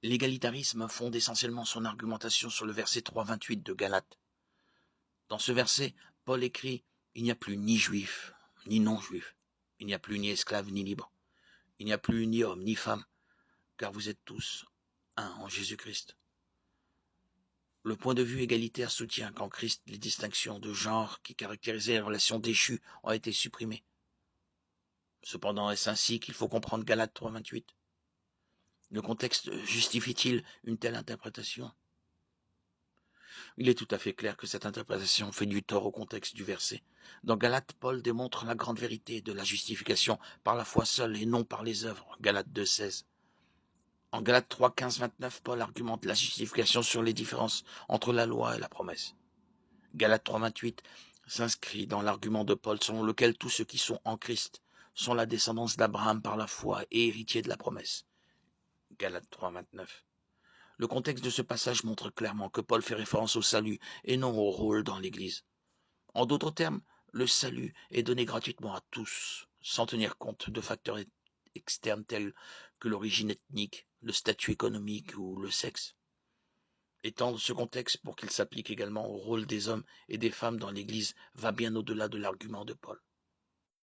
L'égalitarisme fonde essentiellement son argumentation sur le verset 3,28 de Galates. Dans ce verset, Paul écrit « Il n'y a plus ni juif, ni non-juif. Il n'y a plus ni esclave, ni libre. Il n'y a plus ni homme, ni femme, car vous êtes tous un en Jésus-Christ. » Le point de vue égalitaire soutient qu'en Christ, les distinctions de genre qui caractérisaient les relations déchues ont été supprimées. Cependant, est-ce ainsi qu'il faut comprendre Galates 3,28 ? Le contexte justifie-t-il une telle interprétation ? Il est tout à fait clair que cette interprétation fait du tort au contexte du verset. Dans Galates, Paul démontre la grande vérité de la justification par la foi seule et non par les œuvres. Galates 2,16. En Galates 3, 15, 29, Paul argumente la justification sur les différences entre la loi et la promesse. Galates 3, 28 s'inscrit dans l'argument de Paul selon lequel tous ceux qui sont en Christ sont la descendance d'Abraham par la foi et héritiers de la promesse. Galates 3, 29. Le contexte de ce passage montre clairement que Paul fait référence au salut et non au rôle dans l'Église. En d'autres termes, le salut est donné gratuitement à tous, sans tenir compte de facteurs externes tels que l'origine ethnique, le statut économique ou le sexe. Étendre ce contexte pour qu'il s'applique également au rôle des hommes et des femmes dans l'Église va bien au-delà de l'argument de Paul.